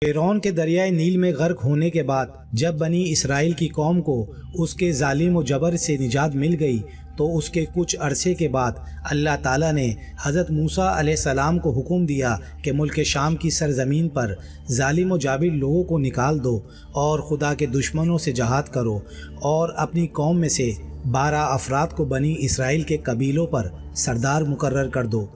فرعون کے دریائے نیل میں غرق ہونے کے بعد جب بنی اسرائیل کی قوم کو اس کے ظالم و جبر سے نجات مل گئی تو اس کے کچھ عرصے کے بعد اللہ تعالیٰ نے حضرت موسیٰ علیہ السلام کو حکم دیا کہ ملک شام کی سرزمین پر ظالم و جابر لوگوں کو نکال دو اور خدا کے دشمنوں سے جہاد کرو، اور اپنی قوم میں سے 12 افراد کو بنی اسرائیل کے قبیلوں پر سردار مقرر کر دو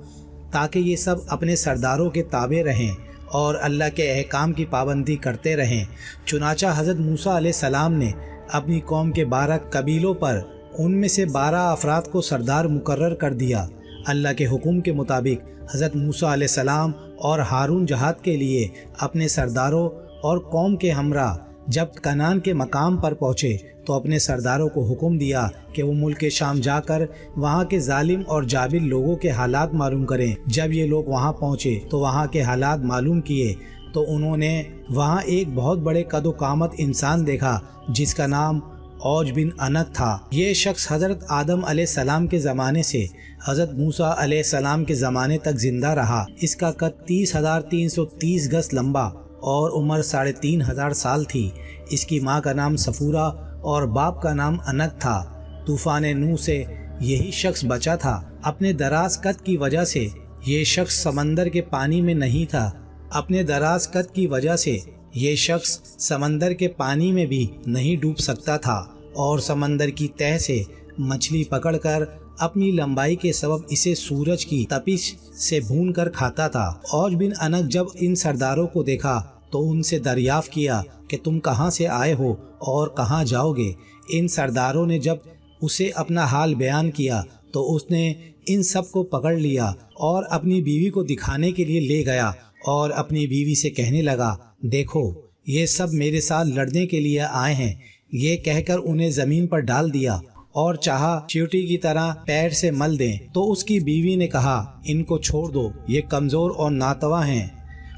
تاکہ یہ سب اپنے سرداروں کے تابع رہیں اور اللہ کے احکام کی پابندی کرتے رہیں۔ چنانچہ حضرت موسیٰ علیہ السلام نے اپنی قوم کے 12 قبیلوں پر ان میں سے 12 افراد کو سردار مقرر کر دیا۔ اللہ کے حکم کے مطابق حضرت موسیٰ علیہ السلام اور ہارون جہاد کے لیے اپنے سرداروں اور قوم کے ہمراہ جب کنعان کے مقام پر پہنچے تو اپنے سرداروں کو حکم دیا کہ وہ ملک شام جا کر وہاں کے ظالم اور جابر لوگوں کے حالات معلوم کریں۔ جب یہ لوگ وہاں پہنچے تو وہاں کے حالات معلوم کیے تو انہوں نے وہاں ایک بہت بڑے قد و قامت انسان دیکھا جس کا نام اوج بن انک تھا۔ یہ شخص حضرت آدم علیہ السلام کے زمانے سے حضرت موسیٰ علیہ السلام کے زمانے تک زندہ رہا۔ اس کا قد 30,330 گز لمبا اور عمر 3,500 سال تھی۔ اس کی ماں کا نام صفورہ اور باپ کا نام انک تھا۔ طوفان نوح سے یہی شخص بچا تھا۔ اپنے دراز قد کی وجہ سے یہ شخص سمندر کے پانی میں نہیں تھا۔ اپنے دراز قد کی وجہ سے یہ شخص سمندر کے پانی میں بھی نہیں ڈوب سکتا تھا اور سمندر کی تہہ سے مچھلی پکڑ کر اپنی لمبائی کے سبب اسے سورج کی تپش سے بھون کر کھاتا تھا۔ اوج بن انک جب ان سرداروں کو دیکھا تو ان سے دریافت کیا کہ تم کہاں سے آئے ہو اور کہاں جاؤ گے؟ ان سرداروں نے جب اسے اپنا حال بیان کیا تو اس نے ان سب کو پکڑ لیا اور اپنی بیوی کو دکھانے کے لیے لے گیا اور اپنی بیوی سے کہنے لگا، دیکھو یہ سب میرے ساتھ لڑنے کے لیے آئے ہیں۔ یہ کہہ کر انہیں زمین پر ڈال دیا اور چاہا چیوٹی کی طرح پیر سے مل دیں تو اس کی بیوی نے کہا، ان کو چھوڑ دو، یہ کمزور اور ناتواں ہیں،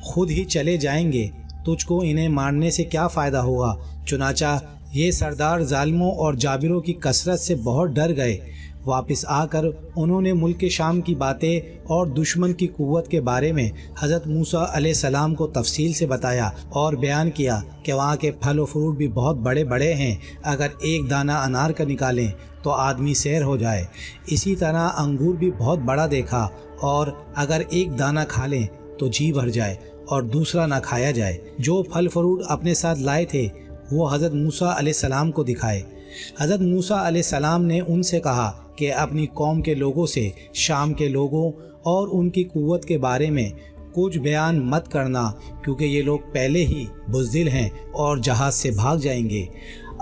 خود ہی چلے جائیں گے، تجھ کو انہیں مارنے سے کیا فائدہ ہوگا؟ چنانچہ یہ سردار ظالموں اور جابروں کی کثرت سے بہت ڈر گئے۔ واپس آ کر انہوں نے ملک شام کی باتیں اور دشمن کی قوت کے بارے میں حضرت موسیٰ علیہ السلام کو تفصیل سے بتایا اور بیان کیا کہ وہاں کے پھل و فروٹ بھی بہت بڑے بڑے ہیں، اگر ایک دانہ انار کا نکالیں تو آدمی سیر ہو جائے۔ اسی طرح انگور بھی بہت بڑا دیکھا اور اگر ایک دانہ کھا لیں تو جی بھر جائے اور دوسرا نہ کھایا جائے۔ جو پھل فروٹ اپنے ساتھ لائے تھے وہ حضرت موسیٰ علیہ السلام کو دکھائے۔ حضرت موسیٰ علیہ السلام نے ان سے کہا کہ اپنی قوم کے لوگوں سے شام کے لوگوں اور ان کی قوت کے بارے میں کچھ بیان مت کرنا، کیونکہ یہ لوگ پہلے ہی بزدل ہیں اور جہاز سے بھاگ جائیں گے۔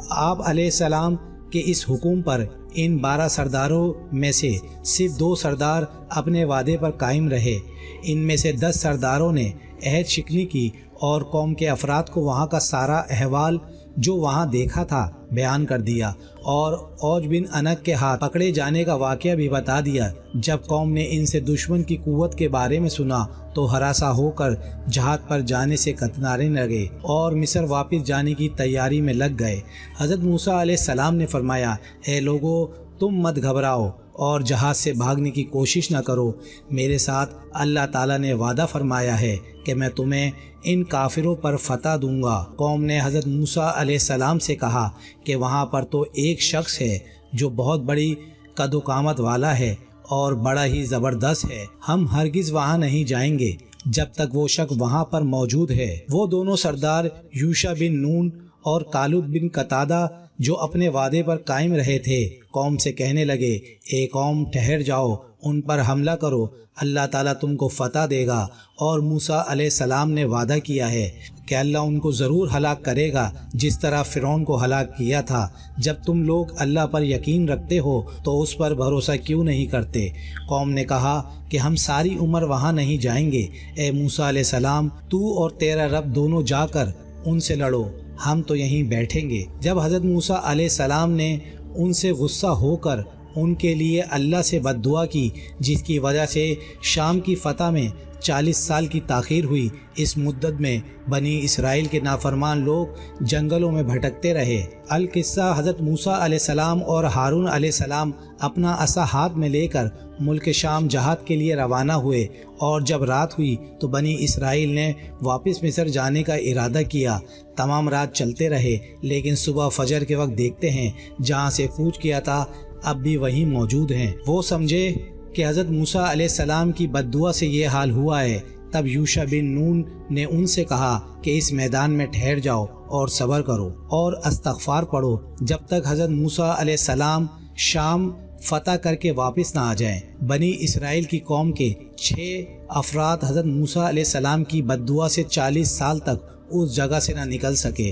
آپ علیہ السلام کے اس حکم پر ان 12 سرداروں میں سے صرف 2 سردار اپنے وعدے پر قائم رہے۔ ان میں سے 10 سرداروں نے عہد شکنی کی اور قوم کے افراد کو وہاں کا سارا احوال جو وہاں دیکھا تھا بیان کر دیا اور اوج بن انک کے ہاتھ پکڑے جانے کا واقعہ بھی بتا دیا۔ جب قوم نے ان سے دشمن کی قوت کے بارے میں سنا تو ہراساں ہو کر جہاد پر جانے سے کترانے لگے اور مصر واپس جانے کی تیاری میں لگ گئے۔ حضرت موسیٰ علیہ السلام نے فرمایا، اے لوگو، تم مت گھبراؤ اور جہاز سے بھاگنے کی کوشش نہ کرو۔ میرے ساتھ اللہ تعالیٰ نے وعدہ فرمایا ہے کہ میں تمہیں ان کافروں پر فتح دوں گا۔ قوم نے حضرت موسیٰ علیہ السلام سے کہا کہ وہاں پر تو ایک شخص ہے جو بہت بڑی قد و قامت والا ہے اور بڑا ہی زبردست ہے، ہم ہرگز وہاں نہیں جائیں گے جب تک وہ شخص وہاں پر موجود ہے۔ وہ دونوں سردار یوشع بن نون اور کالب بن قتادہ جو اپنے وعدے پر قائم رہے تھے قوم سے کہنے لگے، اے قوم ٹھہر جاؤ، ان پر حملہ کرو، اللہ تعالیٰ تم کو فتح دے گا۔ اور موسیٰ علیہ السلام نے وعدہ کیا ہے کہ اللہ ان کو ضرور ہلاک کرے گا جس طرح فرعون کو ہلاک کیا تھا۔ جب تم لوگ اللہ پر یقین رکھتے ہو تو اس پر بھروسہ کیوں نہیں کرتے؟ قوم نے کہا کہ ہم ساری عمر وہاں نہیں جائیں گے۔ اے موسیٰ علیہ السلام، تو اور تیرا رب دونوں جا کر ان سے لڑو، ہم تو یہیں بیٹھیں گے۔ جب حضرت موسیٰ علیہ السلام نے ان سے غصہ ہو کر ان کے لیے اللہ سے بد دعا کی، جس کی وجہ سے شام کی فتح میں 40 سال کی تاخیر ہوئی۔ اس مدت میں بنی اسرائیل کے نافرمان لوگ جنگلوں میں بھٹکتے رہے۔ القصہ حضرت موسیٰ علیہ السلام اور ہارون علیہ السلام اپنا عصا ہاتھ میں لے کر ملک شام جہاد کے لیے روانہ ہوئے، اور جب رات ہوئی تو بنی اسرائیل نے واپس مصر جانے کا ارادہ کیا۔ تمام رات چلتے رہے، لیکن صبح فجر کے وقت دیکھتے ہیں جہاں سے کوچ کیا تھا اب بھی وہیں موجود ہیں۔ وہ سمجھے کہ حضرت موسیٰ علیہ السلام کی بد دعا سے یہ حال ہوا ہے۔ تب یوشع بن نون نے ان سے کہا کہ اس میدان میں ٹھہر جاؤ اور صبر کرو اور استغفار پڑھو جب تک حضرت موسیٰ علیہ السلام شام فتح کر کے واپس نہ آ جائیں۔ بنی اسرائیل کی قوم کے 6 افراد حضرت موسیٰ علیہ السلام کی بد دعا سے 40 سال تک اس جگہ سے نہ نکل سکے۔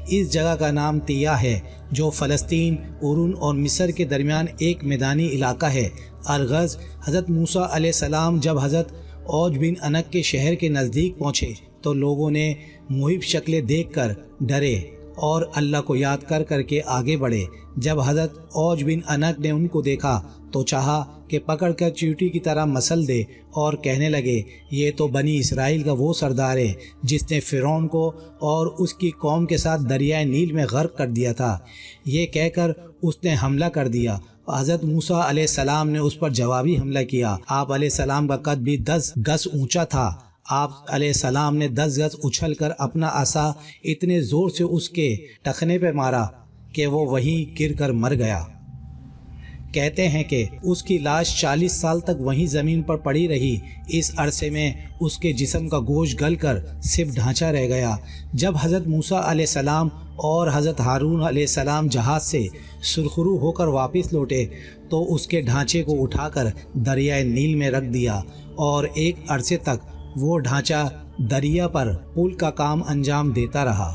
اس جگہ کا نام تیہ ہے، جو فلسطین، اردن اور مصر کے درمیان ایک میدانی علاقہ ہے۔ الغرض حضرت موسیٰ علیہ السلام جب حضرت اوج بن انق کے شہر کے نزدیک پہنچے تو لوگوں نے محب شکلیں دیکھ کر ڈرے اور اللہ کو یاد کر کر کے آگے بڑھے۔ جب حضرت اوج بن انق نے ان کو دیکھا تو چاہا کہ پکڑ کر چیوٹی کی طرح مسل دے، اور کہنے لگے یہ تو بنی اسرائیل کا وہ سردار ہے جس نے فرعون کو اور اس کی قوم کے ساتھ دریائے نیل میں غرق کر دیا تھا۔ یہ کہہ کر اس نے حملہ کر دیا۔ حضرت موسیٰ علیہ السلام نے اس پر جوابی حملہ کیا۔ آپ علیہ السلام کا قد بھی 10 گز اونچا تھا۔ آپ علیہ السلام نے 10 گز اچھل کر اپنا عصا اتنے زور سے اس کے ٹخنے پہ مارا کہ وہ وہیں گر کر مر گیا۔ کہتے ہیں کہ اس کی لاش 40 سال تک وہیں زمین پر پڑی رہی۔ اس عرصے میں اس کے جسم کا گوشت گل کر صرف ڈھانچہ رہ گیا۔ جب حضرت موسیٰ علیہ السلام اور حضرت ہارون علیہ السلام جہاز سے سرخرو ہو کر واپس لوٹے تو اس کے ڈھانچے کو اٹھا کر دریائے نیل میں رکھ دیا، اور ایک عرصے تک وہ ڈھانچہ دریا پر پل کا کام انجام دیتا رہا۔